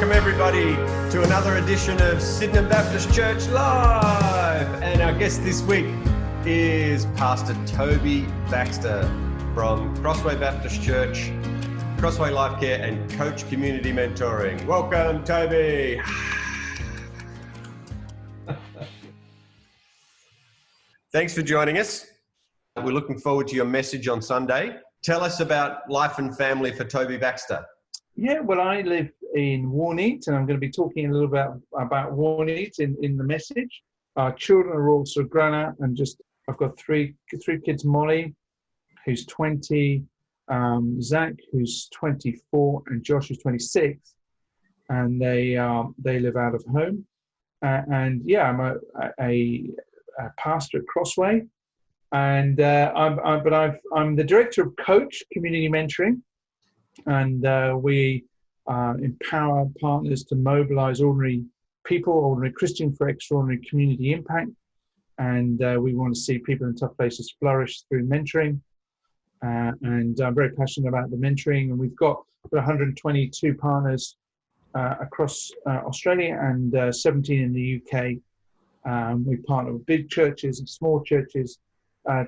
Welcome everybody to another edition of Sydenham Baptist Church Live. And our guest this week is Pastor Toby Baster from Crossway Baptist Church, Crossway Life Care and Coach Community Mentoring. Welcome, Toby. Thanks for joining us. We're looking forward to your message on Sunday. Tell us about life and family for Toby Baxter. Yeah, well, I live in Warneet, and I'm going to be talking a little bit about Warneet in the message. Our children are all sort of grown up, and I've got three kids: Molly, who's 20, Zach, who's 24, and Josh, who's 26, and they live out of home. I'm a pastor at Crossway, and I'm the director of Coach Community Mentoring. And we empower partners to mobilize ordinary people, ordinary Christian, for extraordinary community impact. And we want to see people in tough places flourish through mentoring. And I'm very passionate about the mentoring. And we've got 122 partners across Australia and 17 in the UK. We partner with big churches and small churches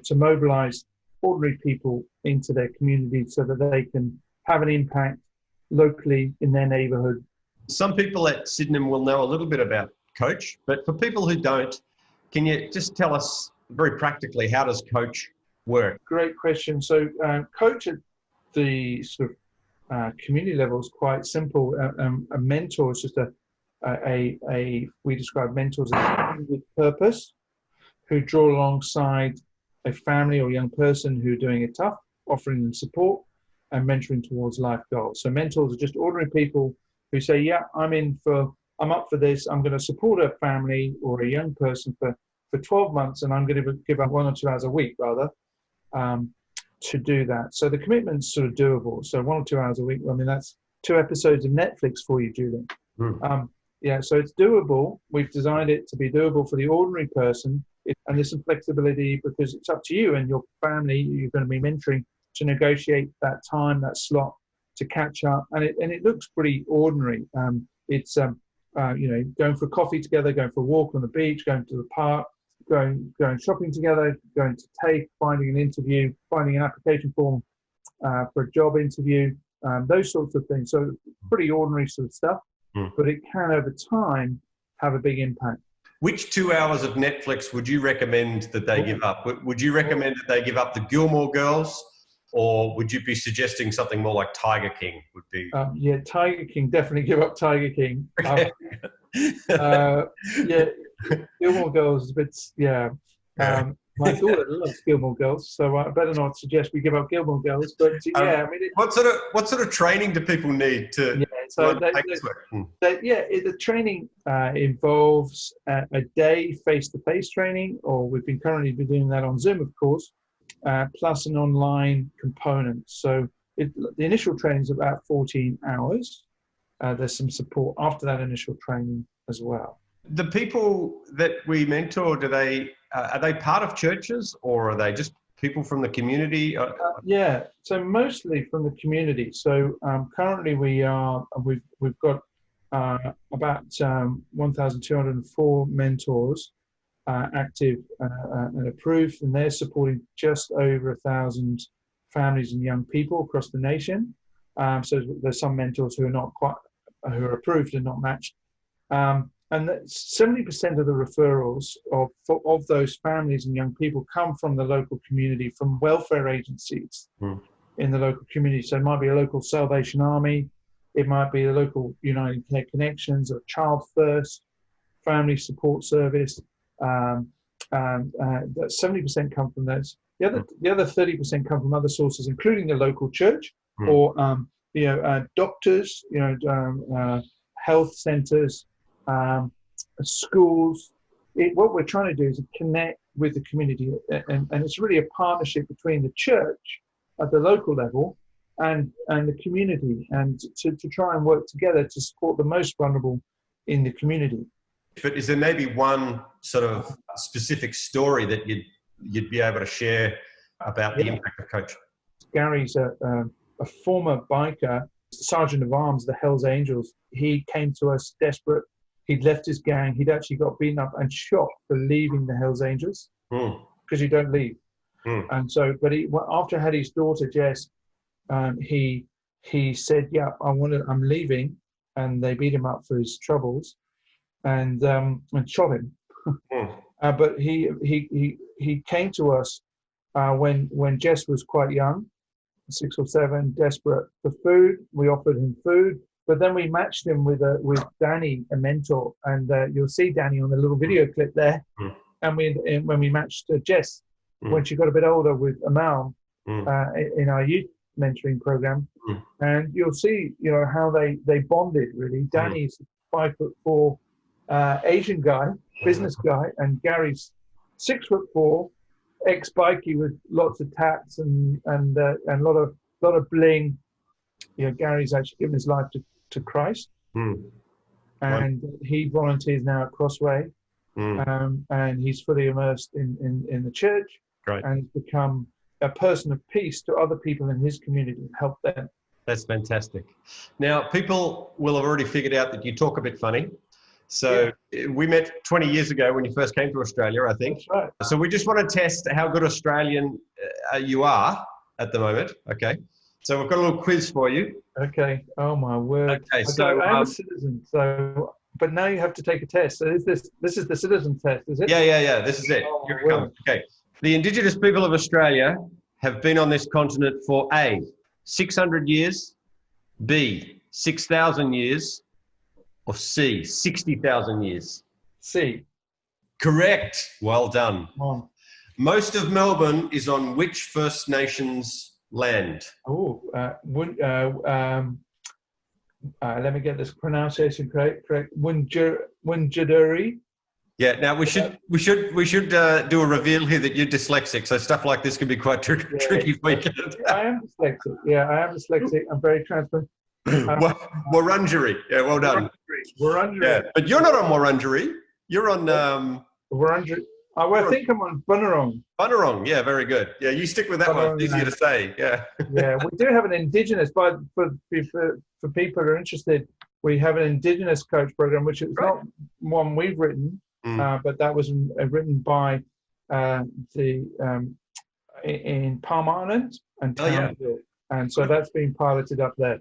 to mobilize ordinary people into their community so that they can have an impact locally in their neighbourhood. Some people at Sydenham will know a little bit about Coach, but for people who don't, can you just tell us very practically, how does Coach work? Great question. So Coach at the sort of community level is quite simple. A mentor is just we describe mentors as people with purpose who draw alongside a family or young person who are doing it tough, offering them support and mentoring towards life goals. So mentors are just ordinary people who say, yeah, I'm up for this. I'm going to support a family or a young person for 12 months, and I'm going to give up 1 or 2 hours a week, rather, to do that. So the commitment's sort of doable. So 1 or 2 hours a week, I mean, that's 2 episodes of Netflix for you, Julian. So it's doable. We've designed it to be doable for the ordinary person, and there's some flexibility because it's up to you and your family you're going to be mentoring to negotiate that time, that slot to catch up. And it looks pretty ordinary. It's going for coffee together, going for a walk on the beach, going to the park, going shopping together, going to TAFE, finding an interview, finding an application form for a job interview, those sorts of things. So pretty ordinary sort of stuff, but it can over time have a big impact. Which 2 hours of Netflix would you recommend that they give up? Would you recommend that they give up the Gilmore Girls? Or would you be suggesting something more like Tiger King would be? Tiger King, definitely give up Tiger King. Okay. Gilmore Girls is a bit, my daughter loves Gilmore Girls, so I better not suggest we give up Gilmore Girls. But what sort of training do people need to? The training involves a day face-to-face training, or we've been currently doing that on Zoom, of course. Plus an online component. So the initial training is about 14 hours. There's some support after that initial training as well. The people that we mentor, are they part of churches, or are they just people from the community? So mostly from the community. So currently we've got about 1,204 mentors active and approved, and they're supporting just over 1,000 families and young people across the nation. So there's some mentors who are approved and not matched. And 70% of the referrals of those families and young people come from the local community, from welfare agencies in the local community. So it might be a local Salvation Army, it might be a local United Care Connections, or Child First, Family Support Service. That 70% come from those. The other 30% come from other sources, including the local church or doctors, health centres, schools. What we're trying to do is connect with the community, and it's really a partnership between the church at the local level and the community, and to try and work together to support the most vulnerable in the community. But is there maybe one sort of specific story that you'd be able to share about the impact of Coach? Gary's a former biker sergeant of arms, the Hells Angels. He came to us desperate. He'd left his gang. He'd actually got beaten up and shot for leaving the Hells Angels because you don't leave. And so, but after I had his daughter Jess, he said, "Yeah, I'm leaving," and they beat him up for his troubles, and shot him. But he came to us when Jess was quite young, 6 or 7, desperate for food. We offered him food, but then we matched him with Danny, a mentor, and you'll see Danny on the little video clip there. And when we matched Jess when she got a bit older with Amal in our youth mentoring program, and you'll see how they bonded really. Danny's 5'4" Asian guy, business guy, and Gary's 6'4" ex-bikie with lots of tats and a lot of bling. Gary's actually given his life to Christ, and he volunteers now at Crossway, and he's fully immersed in the church. Great. And he's become a person of peace to other people in his community and help them. That's fantastic. Now, people will have already figured out that you talk a bit funny. So we met 20 years ago when you first came to Australia, I think. That's right. So we just want to test how good Australian you are at the moment. Okay. So we've got a little quiz for you. Okay. Oh my word. Okay. So I am a citizen. So, but now you have to take a test. So this is the citizen test, is it? Yeah. This is it. Oh, Here it comes. Okay. The Indigenous people of Australia have been on this continent for A, 600 years, B, 6,000 years, or C, 60,000 years? C. Correct. Well done. Oh. Most of Melbourne is on which First Nations land? Let me get this pronunciation correct. Wunjaderi. Yeah. Now we should do a reveal here that you're dyslexic, so stuff like this can be quite tricky for you. I am dyslexic. Yeah, I am dyslexic. I'm very transparent. Wurundjeri. Yeah, well done. Wurundjeri. Yeah, but you're not on Wurundjeri. You're on Wurundjeri. I think I'm on Bunurong. Bunurong. Yeah, very good. Yeah, you stick with that one. It's easier to say. Yeah. Yeah, we do have an Indigenous, but for people who are interested, we have an Indigenous coach program, which is not one we've written, but that was written by in Palm Island and Townsville, and so that's been piloted up there.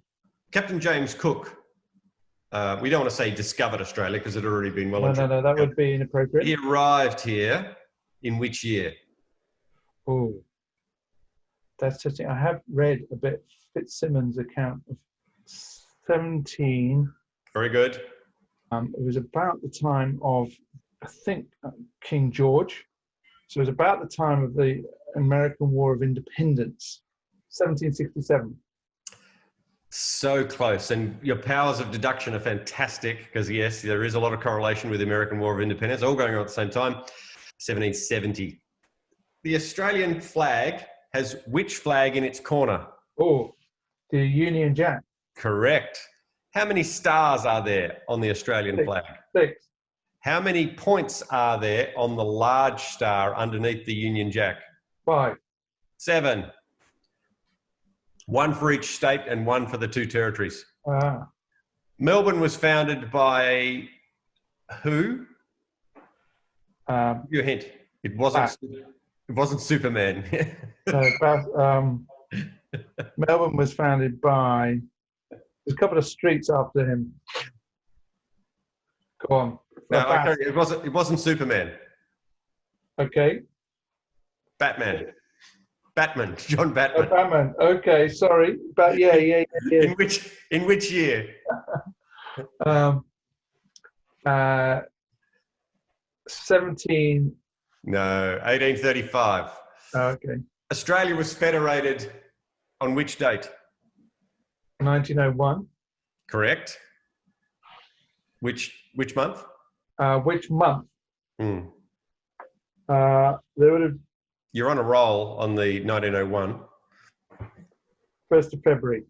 Captain James Cook. We don't want to say discovered Australia because it had already been well. No, that would be inappropriate. He arrived here in which year? Oh, that's interesting. I have read a bit Fitzsimmons' account of 17. Very good. It was about the time of, I think, King George. So it was about the time of the American War of Independence, 1767. So close, and your powers of deduction are fantastic because yes, there is a lot of correlation with the American War of Independence, all going on at the same time. 1770. The Australian flag has which flag in its corner? Oh, the Union Jack. Correct. How many stars are there on the Australian flag? 6. How many points are there on the large star underneath the Union Jack? 5. 7. 1 for each state and 1 for the 2 territories. Melbourne was founded by who? Give you a hint. It wasn't Superman. Melbourne was founded by. There's a couple of streets after him. Go on. No, okay, it wasn't Superman. Okay. Batman. John Batman. Batman. Okay, sorry, but yeah. In which year? 17. No, 1835. Okay. Australia was federated on which date? 1901. Correct. Which month? Which month? There would have. You're on a roll on the 1901. 1st of February.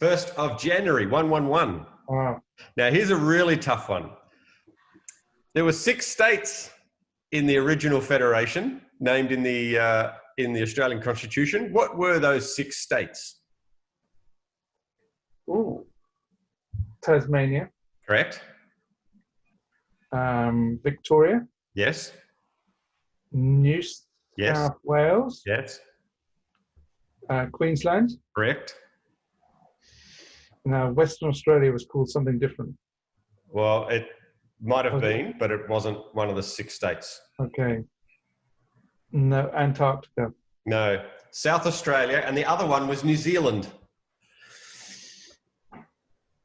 1st of January, 111. Wow. Now here's a really tough one. There were 6 states in the original federation named in the Australian Constitution. What were those 6 states? Ooh. Tasmania. Correct. Victoria. Yes. New Yes. South Wales. Yes. Queensland. Correct. Now, Western Australia was called something different. Well, it might have Was it? been, but it wasn't one of the 6 states. Okay. No, Antarctica. No. South Australia, and the other one was New Zealand.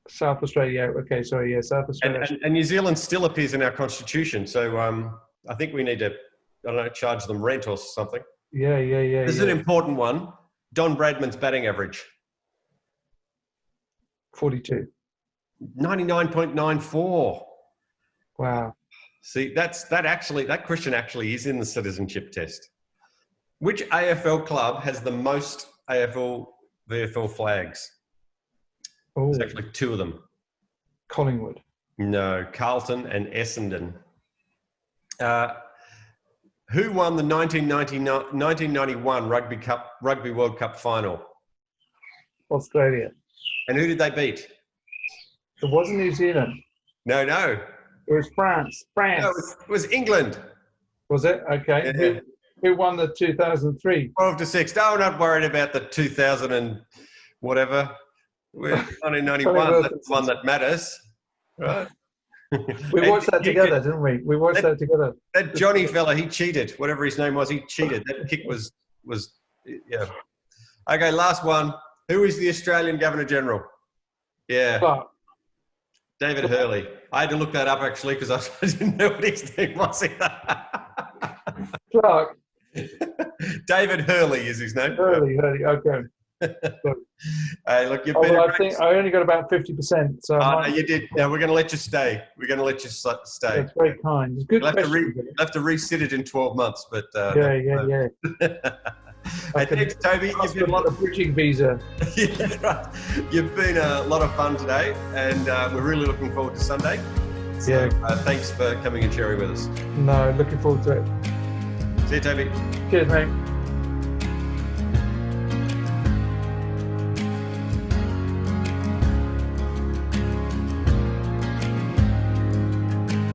South Australia. Okay, sorry. Yeah, South Australia. And New Zealand still appears in our constitution. So I think we need to, I don't know, charge them rent or something. Yeah. This is an important one. Don Bradman's batting average. 42. 99.94. Wow. See, that question actually is in the citizenship test. Which AFL club has the most VFL flags? Oh, There's actually 2 of them. Collingwood. No, Carlton and Essendon. Who won the 1991 Rugby World Cup final? Australia. And who did they beat? It wasn't New Zealand. No. It was France. France. No, it was England. Was it? Okay. Yeah. Who won the 2003? 12-6. No, we're not worried about the 2000 and whatever. We're 1991. That's the one that matters. Right? We watched that together, didn't we? We watched that together. That Johnny fella, he cheated. Whatever his name was, he cheated. That kick was yeah. Okay, last one. Who is the Australian Governor General? Yeah. Clark. David Hurley. I had to look that up actually because I didn't know what his name was either. Clark. David Hurley is his name. Hurley. Okay. Hey, look, you've been. I think I only got about 50%. So No, you did. No, we're going to let you stay. We're going to let you stay. That's very kind. It's good. You'll have to resit it in 12 months, but yeah. Hey, thanks, Toby. You've been a lot of bridging visa. Yeah, right. You've been a lot of fun today, and we're really looking forward to Sunday. So, thanks for coming and sharing with us. No, looking forward to it. See you, Toby. Cheers, mate.